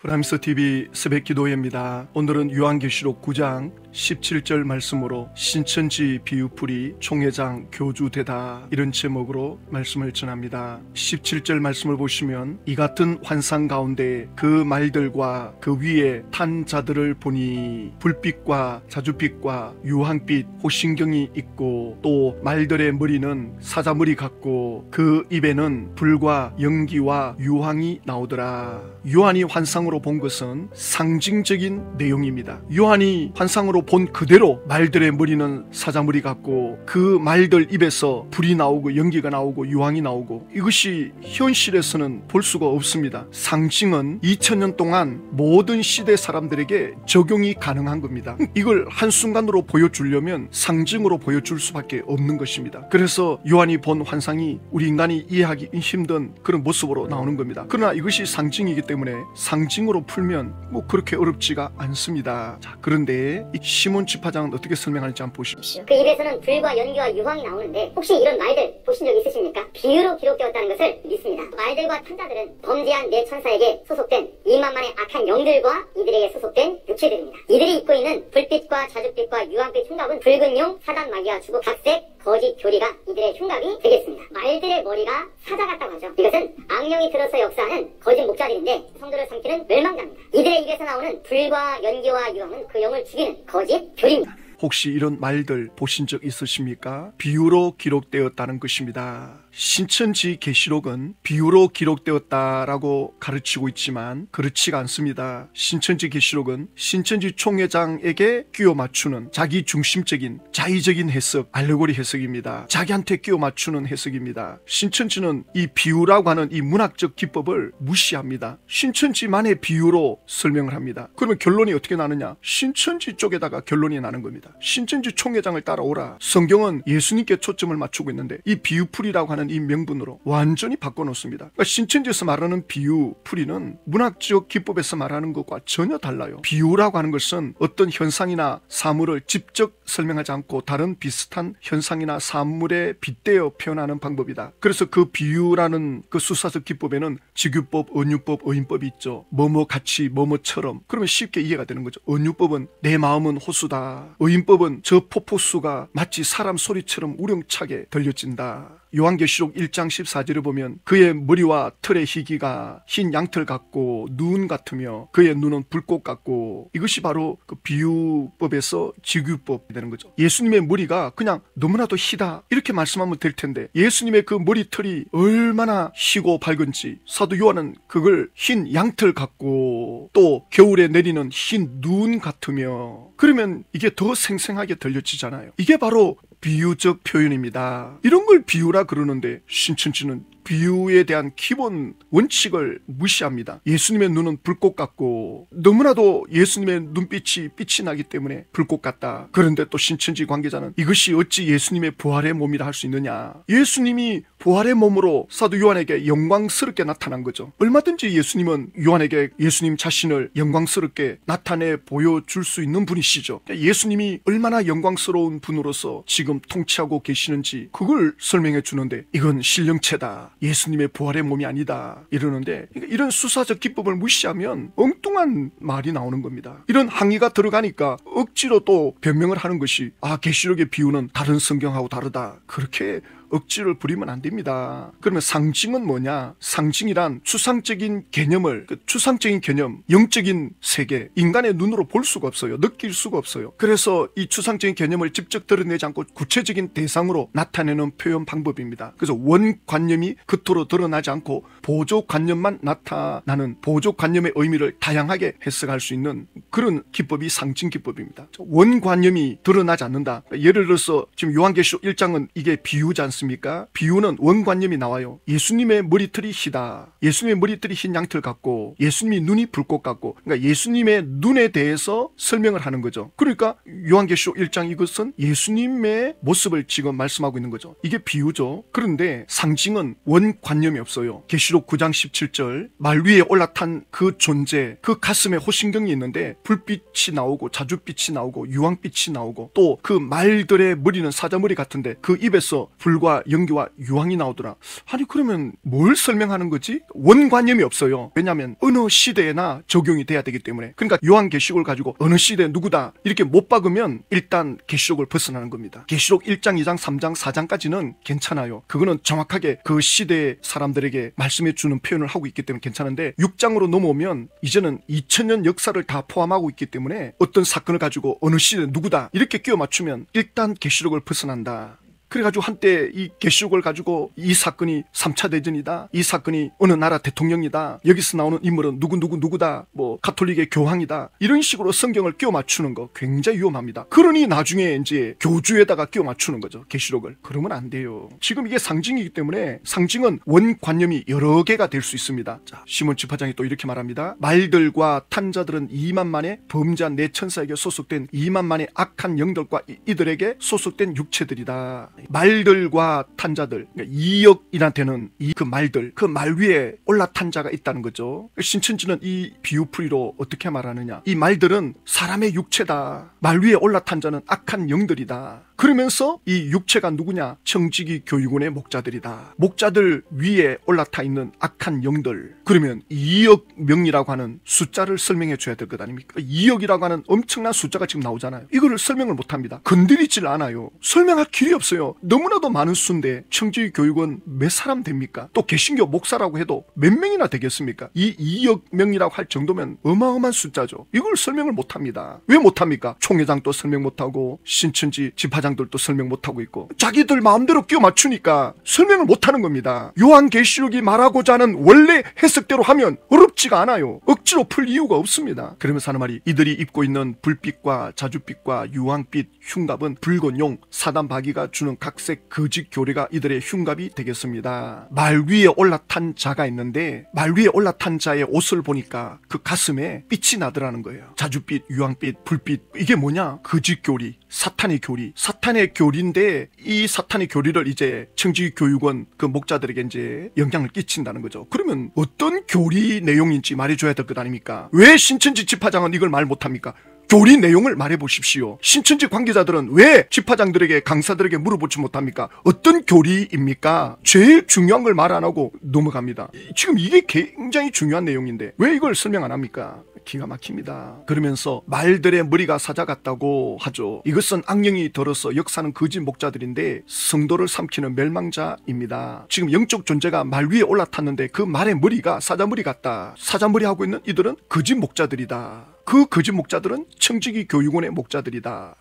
프라임스 TV 새벽 기도회입니다. 오늘은 요한계시록 9장 17절 말씀으로 신천지 비유풀이 총회장 교주되다, 이런 제목으로 말씀을 전합니다. 17절 말씀을 보시면 이 같은 환상 가운데 그 말들과 그 위에 탄 자들을 보니 불빛과 자줏빛과 유황빛 호신경이 있고 또 말들의 머리는 사자머리 같고 그 입에는 불과 연기와 유황이 나오더라. 요한이 환상으로 본 것은 상징적인 내용입니다. 요한이 환상으로 본 그대로 말들의 머리는 사자머리 같고 그 말들 입에서 불이 나오고 연기가 나오고 유황이 나오고, 이것이 현실에서는 볼 수가 없습니다. 상징은 2000년 동안 모든 시대 사람들에게 적용이 가능한 겁니다. 이걸 한순간으로 보여주려면 상징으로 보여줄 수밖에 없는 것입니다. 그래서 요한이 본 환상이 우리 인간이 이해하기 힘든 그런 모습으로 나오는 겁니다. 그러나 이것이 상징이기 때문에 상징으로 풀면 그렇게 어렵지가 않습니다. 자, 그런데 이 시몬 지파장은 어떻게 설명하는지 한번 보십시오. 그 입에서는 불과 연기와 유황이 나오는데 혹시 이런 말들 보신 적 있으십니까? 비유로 기록되었다는 것을 믿습니다. 말들과 탄자들은 범죄한 네 천사에게 소속된 이만만의 악한 영들과 이들에게 소속된 육체들입니다. 이들이 입고 있는 불빛과 자줏빛과 유황빛 흉갑은 붉은 용, 사단 마귀와 주고 각색 거짓 교리가 이들의 흉갑이 되겠습니다. 말들의 머리가 사자 같다고 하죠. 이것은 악령이 들어서 역사하는 거짓 목자들인데 성도를 삼키는 멸망자입니다. 이들의 입에서 나오는 불과 연기와 유황은 그 영을 죽이는 거짓 교리입니다. 혹시 이런 말들 보신 적 있으십니까? 비유로 기록되었다는 것입니다. 신천지 계시록은 비유로 기록되었다라고 가르치고 있지만 그렇지가 않습니다. 신천지 계시록은 신천지 총회장에게 끼워 맞추는 자기 중심적인 자의적인 해석, 알레고리 해석입니다. 자기한테 끼워 맞추는 해석입니다. 신천지는 이 비유라고 하는 이 문학적 기법을 무시합니다. 신천지만의 비유로 설명을 합니다. 그러면 결론이 어떻게 나느냐? 신천지 쪽에다가 결론이 나는 겁니다. 신천지 총회장을 따라오라. 성경은 예수님께 초점을 맞추고 있는데 이 비유풀이라고 하는 이 명분으로 완전히 바꿔놓습니다. 그러니까 신천지에서 말하는 비유, 풀이는 문학적 기법에서 말하는 것과 전혀 달라요. 비유라고 하는 것은 어떤 현상이나 사물을 직접 설명하지 않고 다른 비슷한 현상이나 사물에 빗대어 표현하는 방법이다. 그래서 그 비유라는 그 수사적 기법에는 직유법, 언유법, 어인법이 있죠. 뭐뭐 같이, 뭐뭐처럼. 그러면 쉽게 이해가 되는 거죠. 언유법은 내 마음은 호수다. 어인법은 저 폭포수가 마치 사람 소리처럼 우렁차게 들려진다. 요한계시록 1장 14절에 보면 그의 머리와 털의 희기가 흰 양털 같고 눈 같으며 그의 눈은 불꽃 같고, 이것이 바로 그 비유법에서 직유법이 되는 거죠. 예수님의 머리가 그냥 너무나도 희다 이렇게 말씀하면 될 텐데 예수님의 그 머리털이 얼마나 희고 밝은지 사도 요한은 그걸 흰 양털 같고 또 겨울에 내리는 흰 눈 같으며, 그러면 이게 더 생생하게 들려지잖아요. 이게 바로 비유적 표현입니다. 이런 걸 비유라 그러는데 신천지는 비유에 대한 기본 원칙을 무시합니다. 예수님의 눈은 불꽃 같고 너무나도 예수님의 눈빛이 빛이 나기 때문에 불꽃 같다. 그런데 또 신천지 관계자는 이것이 어찌 예수님의 부활의 몸이라 할 수 있느냐. 예수님이 부활의 몸으로 사도 요한에게 영광스럽게 나타난 거죠. 얼마든지 예수님은 요한에게 예수님 자신을 영광스럽게 나타내 보여줄 수 있는 분이시죠. 예수님이 얼마나 영광스러운 분으로서 지금 통치하고 계시는지 그걸 설명해 주는데 이건 신령체다. 예수님의 부활의 몸이 아니다 이러는데, 이런 수사적 기법을 무시하면 엉뚱한 말이 나오는 겁니다. 이런 항의가 들어가니까 억지로 또 변명을 하는 것이 계시록의 비유는 다른 성경하고 다르다, 그렇게 억지를 부리면 안 됩니다. 그러면 상징은 뭐냐? 상징이란 추상적인 개념을, 추상적인 개념, 영적인 세계, 인간의 눈으로 볼 수가 없어요. 느낄 수가 없어요. 그래서 이 추상적인 개념을 직접 드러내지 않고 구체적인 대상으로 나타내는 표현 방법입니다. 그래서 원관념이 겉으로 드러나지 않고 보조관념만 나타나는, 보조관념의 의미를 다양하게 해석할 수 있는 그런 기법이 상징 기법입니다. 원관념이 드러나지 않는다. 예를 들어서 지금 요한계시록 1장은 이게 비유지 않습니까? 비유는 원관념이 나와요. 예수님의 머리털이 희다. 예수님의 머리털이 흰 양털 같고 예수님이 눈이 불꽃 같고, 그러니까 예수님의 눈에 대해서 설명을 하는 거죠. 그러니까 요한계시록 1장 이것은 예수님의 모습을 지금 말씀하고 있는 거죠. 이게 비유죠. 그런데 상징은 원관념이 없어요. 계시록 9장 17절 말 위에 올라탄 그 존재, 그 가슴에 호신경이 있는데 불빛이 나오고 자줏빛이 나오고 유황빛이 나오고 또 그 말들의 머리는 사자머리 같은데 그 입에서 불과 불과 연기와 유황이 나오더라. 아니 그러면 뭘 설명하는 거지? 원관념이 없어요. 왜냐하면 어느 시대에나 적용이 돼야 되기 때문에. 그러니까 요한계시록을 가지고 어느 시대 누구다 이렇게 못 박으면 일단 계시록을 벗어나는 겁니다. 계시록 1장, 2장, 3장, 4장까지는 괜찮아요. 그거는 정확하게 그 시대 사람들에게 말씀해 주는 표현을 하고 있기 때문에 괜찮은데 6장으로 넘어오면 이제는 2000년 역사를 다 포함하고 있기 때문에 어떤 사건을 가지고 어느 시대 누구다 이렇게 끼워 맞추면 일단 계시록을 벗어난다. 그래가지고 한때 이 계시록을 가지고 이 사건이 3차 대전이다, 이 사건이 어느 나라 대통령이다, 여기서 나오는 인물은 누구다, 뭐 가톨릭의 교황이다, 이런 식으로 성경을 끼워 맞추는 거 굉장히 위험합니다. 그러니 나중에 이제 교주에다가 끼워 맞추는 거죠, 계시록을. 그러면 안 돼요. 지금 이게 상징이기 때문에 상징은 원관념이 여러 개가 될 수 있습니다. 자, 시몬 지파장이 또 이렇게 말합니다. 말들과 탄자들은 2만만의 범죄한 내 천사에게 소속된 2만만의 악한 영들과 이들에게 소속된 육체들이다. 말들과 탄자들, 그러니까 2억이한테는 그 말들, 그 말 위에 올라탄 자가 있다는 거죠. 신천지는 이 비유풀이로 어떻게 말하느냐, 이 말들은 사람의 육체다, 말 위에 올라탄 자는 악한 영들이다. 그러면서 이 육체가 누구냐? 청지기 교육원의 목자들이다. 목자들 위에 올라타 있는 악한 영들. 그러면 2억 명이라고 하는 숫자를 설명해 줘야 될 것 아닙니까? 2억이라고 하는 엄청난 숫자가 지금 나오잖아요. 이거를 설명을 못합니다. 건드리질 않아요. 설명할 길이 없어요. 너무나도 많은 수인데 청지기 교육원 몇 사람 됩니까? 또 개신교 목사라고 해도 몇 명이나 되겠습니까? 이 2억 명이라고 할 정도면 어마어마한 숫자죠. 이걸 설명을 못합니다. 왜 못합니까? 총회장도 설명 못하고 신천지 지파장들도 설명 못하고 있고 자기들 마음대로 끼워 맞추니까 설명을 못하는 겁니다. 요한계시록이 말하고자 하는 원래 해석대로 하면 어렵지가 않아요. 억지로 풀 이유가 없습니다. 그러면서 하는 말이 이들이 입고 있는 불빛과 자줏빛과 유황빛 흉갑은 붉은 용 사단 마귀가 주는 각색 거짓 교리가 이들의 흉갑이 되겠습니다. 말 위에 올라탄 자가 있는데 말 위에 올라탄 자의 옷을 보니까 그 가슴에 빛이 나더라는 거예요. 자줏빛, 유황빛, 불빛, 이게 뭐냐? 거짓 교리, 사탄의 교리, 사탄의 교리인데 이 사탄의 교리를 이제 청지기 교육원 그 목자들에게 이제 영향을 끼친다는 거죠. 그러면 어떤 교리 내용인지 말해줘야 될 것 아닙니까? 왜 신천지 지파장은 이걸 말 못합니까? 교리 내용을 말해보십시오. 신천지 관계자들은 왜 지파장들에게 강사들에게 물어보지 못합니까? 어떤 교리입니까? 제일 중요한 걸 말 안 하고 넘어갑니다. 지금 이게 굉장히 중요한 내용인데 왜 이걸 설명 안 합니까? 기가 막힙니다. 그러면서 말들의 머리가 사자 같다고 하죠. 이것은 악령이 들어서 역사는 거짓 목자들인데 성도를 삼키는 멸망자입니다. 지금 영적 존재가 말 위에 올라탔는데 그 말의 머리가 사자 머리 같다. 사자 머리 하고 있는 이들은 거짓 목자들이다. 그 거짓 목자들은 청지기 교육원의 목자들이다.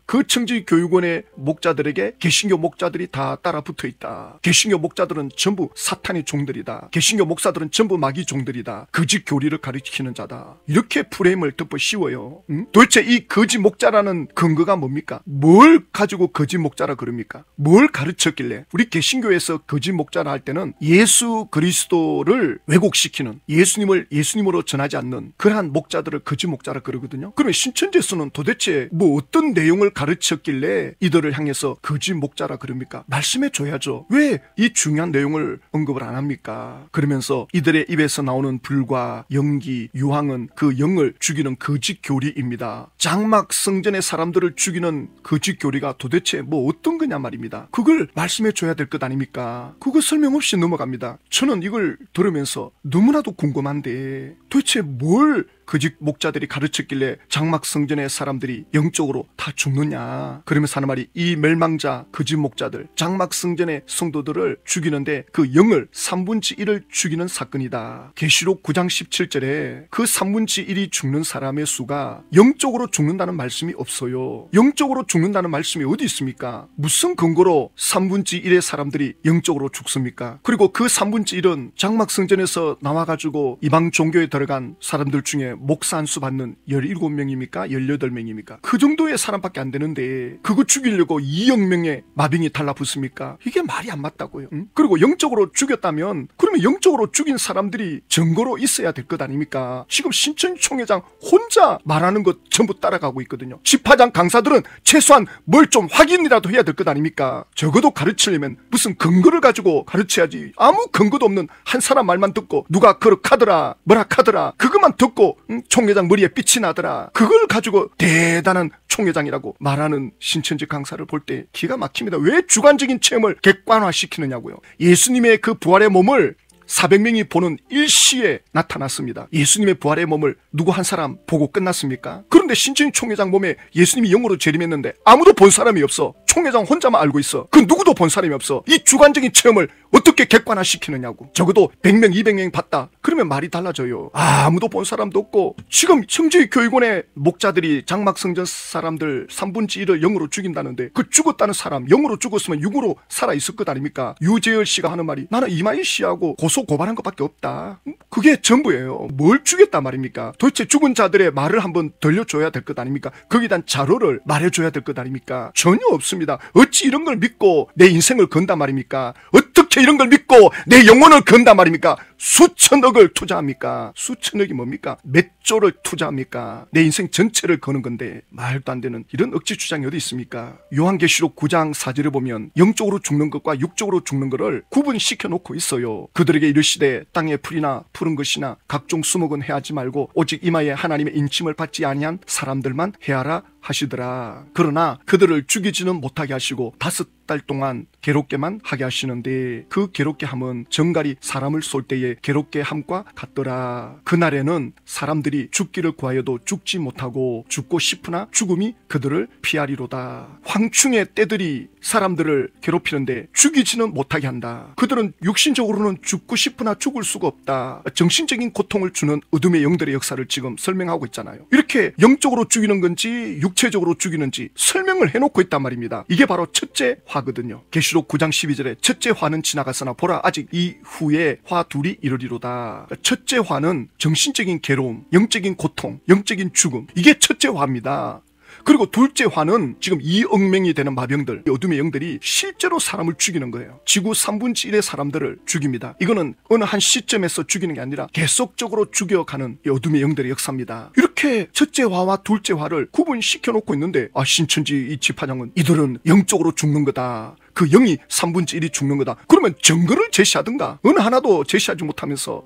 그 청지기 교육원의 목자들에게 개신교 목자들이 다 따라 붙어 있다. 개신교 목자들은 전부 사탄의 종들이다. 개신교 목사들은 전부 마귀 종들이다. 거짓 교리를 가르치는 자다. 이렇게 프레임을 덮어 씌워요. 도대체 이 거짓 목자라는 근거가 뭡니까? 뭘 가지고 거짓 목자라 그럽니까? 뭘 가르쳤길래? 우리 개신교에서 거짓 목자라 할 때는 예수 그리스도를 왜곡시키는, 예수님을 예수님으로 전하지 않는 그러한 목자들을 거짓 목자라 그러거든요. 그러면 신천지에서는 도대체 뭐 어떤 내용을 가르쳤길래 이들을 향해서 거짓 목자라 그럽니까? 말씀해 줘야죠. 왜 이 중요한 내용을 언급을 안 합니까? 그러면서 이들의 입에서 나오는 불과 연기, 유황은 그 영을 죽이는 거짓 교리입니다. 장막 성전의 사람들을 죽이는 거짓 교리가 도대체 뭐 어떤 거냐 말입니다. 그걸 말씀해 줘야 될 것 아닙니까? 그거 설명 없이 넘어갑니다. 저는 이걸 들으면서 너무나도 궁금한데 도대체 뭘 거짓 목자들이 가르쳤길래 장막 성전의 사람들이 영적으로 다 죽느냐. 그러면서 하는 말이 이 멸망자 거짓 목자들 장막 성전의 성도들을 죽이는데 그 영을 3분의 1을 죽이는 사건이다. 계시록 9장 17절에 그 3분의 1이 죽는 사람의 수가 영적으로 죽는다는 말씀이 없어요. 영적으로 죽는다는 말씀이 어디 있습니까? 무슨 근거로 3분의 1의 사람들이 영적으로 죽습니까? 그리고 그 3분의 1은 장막 성전에서 나와가지고 이방 종교에 들어간 사람들 중에 목사 한 수 받는 17명입니까? 18명입니까? 그 정도의 사람밖에 안 되는데 그거 죽이려고 2억 명의 마병이 달라붙습니까? 이게 말이 안 맞다고요. 그리고 영적으로 죽였다면 그러면 영적으로 죽인 사람들이 증거로 있어야 될 것 아닙니까? 지금 신천지 총회장 혼자 말하는 것 전부 따라가고 있거든요. 지파장 강사들은 최소한 뭘 좀 확인이라도 해야 될 것 아닙니까? 적어도 가르치려면 무슨 근거를 가지고 가르쳐야지. 아무 근거도 없는 한 사람 말만 듣고 누가 그렇하더라 뭐라 하더라 그것만 듣고 총회장 머리에 빛이 나더라. 그걸 가지고 대단한 총회장이라고 말하는 신천지 강사를 볼 때 기가 막힙니다. 왜 주관적인 체험을 객관화시키느냐고요. 예수님의 그 부활의 몸을 400명이 보는 일시에 나타났습니다. 예수님의 부활의 몸을 누구 한 사람 보고 끝났습니까? 그런데 신천지 총회장 몸에 예수님이 영으로 재림했는데 아무도 본 사람이 없어. 총회장 혼자만 알고 있어. 그 누구도 본 사람이 없어. 이 주관적인 체험을 어떻게 객관화시키느냐고. 적어도 100명, 200명이 봤다. 그러면 말이 달라져요. 아무도 본 사람도 없고 지금 성지교육원의 목자들이 장막성전 사람들 3분의 1을 영으로 죽인다는데 그 죽었다는 사람 영으로 죽었으면 육으로 살아있을 것 아닙니까? 유재열 씨가 하는 말이 나는 이마희 씨하고 고소 고발한 것밖에 없다. 그게 전부예요. 뭘 죽였단 말입니까? 도대체 죽은 자들의 말을 한번 들려줘야 될 것 아닙니까? 거기에 대한 자료를 말해줘야 될 것 아닙니까? 전혀 없습니다. 어찌 이런 걸 믿고 내 인생을 건단 말입니까? 어떻게 이런 걸 믿고 내 영혼을 건단 말입니까? 수천억을 투자합니까? 수천억이 뭡니까? 몇 조를 투자합니까? 내 인생 전체를 거는 건데 말도 안 되는 이런 억지 주장이 어디 있습니까? 요한계시록 9장 4절에 보면 영적으로 죽는 것과 육적으로 죽는 것을 구분시켜 놓고 있어요. 그들에게 이르시되 땅의 풀이나 푸른 것이나 각종 수목은 해하지 말고 오직 이마에 하나님의 인침을 받지 아니한 사람들만 해하라 하시더라. 그러나 그들을 죽이지는 못하게 하시고 5달 동안 괴롭게만 하게 하시는데 그 괴롭게 함은 정갈이 사람을 쏠 때의 괴롭게 함과 같더라. 그날에는 사람들이 죽기를 구하여도 죽지 못하고 죽고 싶으나 죽음이 그들을 피하리로다. 황충의 떼들이 사람들을 괴롭히는데 죽이지는 못하게 한다. 그들은 육신적으로는 죽고 싶으나 죽을 수가 없다. 정신적인 고통을 주는 어둠의 영들의 역사를 지금 설명하고 있잖아요. 이렇게 영적으로 죽이는 건지 육체적으로 죽이는지 설명을 해놓고 있단 말입니다. 이게 바로 첫째 화거든요. 계시록 9장 12절에 첫째 화는 지나갔으나 보라 아직 이 후에 화 둘이 이르리로다. 첫째 화는 정신적인 괴로움, 영적인 고통, 영적인 죽음, 이게 첫째 화입니다. 그리고 둘째 화는 지금 2억 명이 되는 마병들, 어둠의 영들이 실제로 사람을 죽이는 거예요. 지구 3분의 1의 사람들을 죽입니다. 이거는 어느 한 시점에서 죽이는 게 아니라 계속적으로 죽여가는 이 어둠의 영들의 역사입니다. 이렇게 첫째 화와 둘째 화를 구분시켜 놓고 있는데 신천지 이 집화장은 이들은 영적으로 죽는 거다. 그 영이 3분의 1이 죽는 거다. 그러면 증거를 제시하든가. 어느 하나도 제시하지 못하면서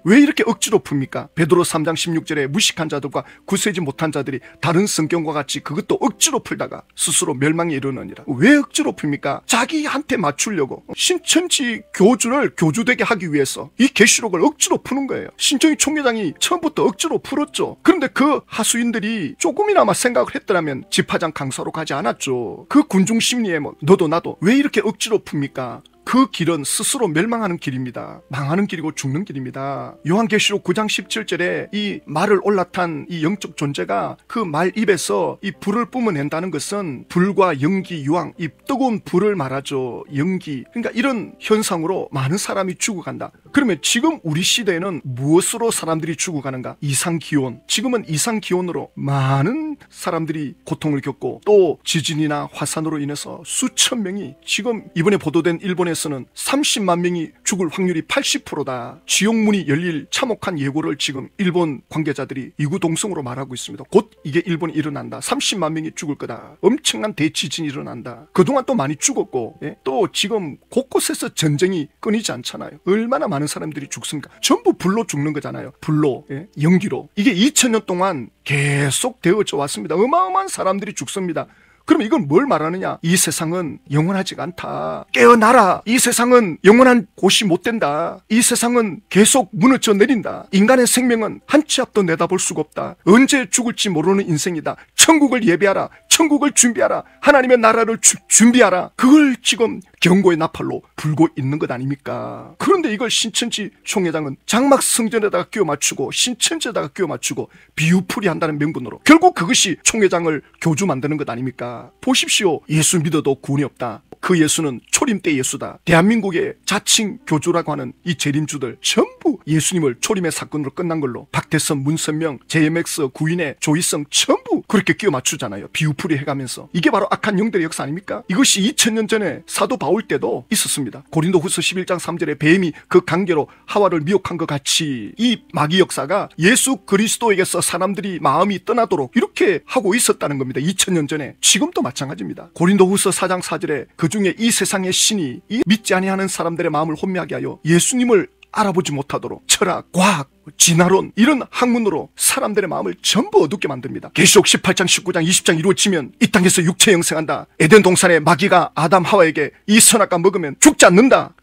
왜 이렇게 억지로 풉니까? 베드로 3장 16절에 무식한 자들과 구세지 못한 자들이 다른 성경과 같이 그것도 억지로 풀다가 스스로 멸망에 이르느니라. 왜 억지로 풉니까? 자기한테 맞추려고. 신천지 교주를 교주되게 하기 위해서 이 계시록을 억지로 푸는 거예요. 신천지 총회장이 처음부터 억지로 풀었죠. 그런데 그 하수인들이 조금이나마 생각을 했더라면 집화장 강사로 가지 않았죠. 그 군중 심리에 너도 나도 왜 이렇게 억지로 풉니까? 그 길은 스스로 멸망하는 길입니다. 망하는 길이고 죽는 길입니다. 요한계시록 9장 17절에 이 말을 올라탄 이 영적 존재가 그 말 입에서 이 불을 뿜어낸다는 것은 불과 연기, 유황, 이 뜨거운 불을 말하죠. 연기. 그러니까 이런 현상으로 많은 사람이 죽어간다. 그러면 지금 우리 시대에는 무엇으로 사람들이 죽어가는가? 이상기온. 지금은 이상기온으로 많은 사람들이 고통을 겪고 또 지진이나 화산으로 인해서 수천 명이 지금 이번에 보도된 일본에서는 30만 명이 죽을 확률이 80%다. 지옥문이 열릴 참혹한 예고를 지금 일본 관계자들이 이구동성으로 말하고 있습니다. 곧 이게 일본에 일어난다. 30만 명이 죽을 거다. 엄청난 대지진이 일어난다. 그동안 또 많이 죽었고 또 지금 곳곳에서 전쟁이 끊이지 않잖아요. 얼마나 많은 사람들이 죽습니까? 전부 불로 죽는 거잖아요. 불로, 연기로. 이게 2000년 동안 계속 되어져 왔습니다. 어마어마한 사람들이 죽습니다. 그럼 이건 뭘 말하느냐? 이 세상은 영원하지가 않다. 깨어나라. 이 세상은 영원한 곳이 못 된다. 이 세상은 계속 무너져 내린다. 인간의 생명은 한 치 앞도 내다볼 수가 없다. 언제 죽을지 모르는 인생이다. 천국을 예배하라. 천국을 준비하라. 하나님의 나라를 준비하라. 그걸 지금 경고의 나팔로 불고 있는 것 아닙니까? 그런데 이걸 신천지 총회장은 장막 성전에다가 끼워 맞추고 신천지에다가 끼워 맞추고 비유풀이 한다는 명분으로 결국 그것이 총회장을 교주 만드는 것 아닙니까? 보십시오. 예수 믿어도 구원이 없다. 그 예수는 초림 때 예수다. 대한민국의 자칭 교주라고 하는 이 재림주들 전부 예수님을 초림의 사건으로 끝난 걸로 박태선, 문선명, JMX, 구인의 조희성 전부 그렇게 끼워 맞추잖아요. 비유풀이 해가면서. 이게 바로 악한 영들의 역사 아닙니까? 이것이 2000년 전에 사도 바울 때도 있었습니다. 고린도후서 11장 3절에 뱀이 그 관계로 하와를 미혹한 것 같이 이 마귀 역사가 예수 그리스도에게서 사람들이 마음이 떠나도록 이렇게 하고 있었다는 겁니다. 2000년 전에. 지금도 마찬가지입니다. 고린도후서 4장 4절에 그 중에 이 세상의 신이 이 믿지 아니하는 사람들의 마음을 혼미하게 하여 예수님을 알아보지 못하도록 철학, 과학, 진화론 이런 학문으로 사람들의 마음을 전부 어둡게 만듭니다. 계시록 18장, 19장, 20장 이루어지면 이 땅에서 육체 형성한다. 에덴 동산의 마귀가 아담 하와에게 이 선악과 먹으면 죽지 않는다.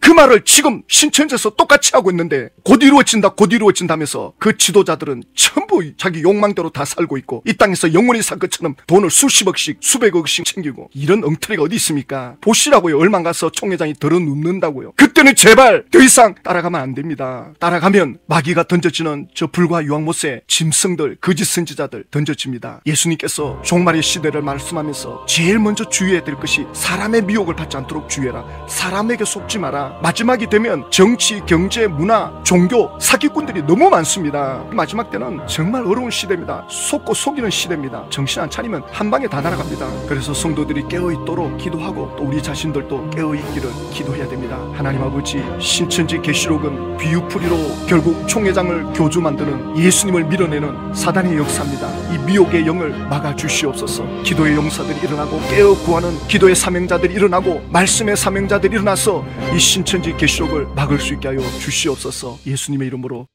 그 말을 지금 신천지에서 똑같이 하고 있는데 곧 이루어진다 곧 이루어진다면서 그 지도자들은 전부 자기 욕망대로 다 살고 있고 이 땅에서 영원히 살 것처럼 돈을 수십억씩 수백억씩 챙기고 이런 엉터리가 어디 있습니까? 보시라고요. 얼마 가서 총회장이 덜어눕는다고요. 그때는 제발 더 이상 따라가면 안 됩니다. 따라가면 마귀가 던져지는 저 불과 유황못에 짐승들 거짓 선지자들 던져집니다. 예수님께서 종말의 시대를 말씀하면서 제일 먼저 주의해야 될 것이 사람의 미혹을 받지 않도록 주의해라. 사람에게 속지 마라. 마지막이 되면 정치, 경제, 문화, 종교, 사기꾼들이 너무 많습니다. 마지막 때는 정말 어려운 시대입니다. 속고 속이는 시대입니다. 정신 안 차리면 한 방에 다 날아갑니다. 그래서 성도들이 깨어있도록 기도하고 또 우리 자신들도 깨어있기를 기도해야 됩니다. 하나님 아버지, 신천지 계시록은 비유풀이로 결국 총회장을 교주 만드는 예수님을 밀어내는 사단의 역사입니다. 이 미혹의 영을 막아주시옵소서. 기도의 용사들이 일어나고 깨어 구하는 기도의 사명자들이 일어나고 말씀의 사명자들이 일어나서 이 신천지 계시록을 막을 수 있게 하여 주시옵소서. 예수님의 이름으로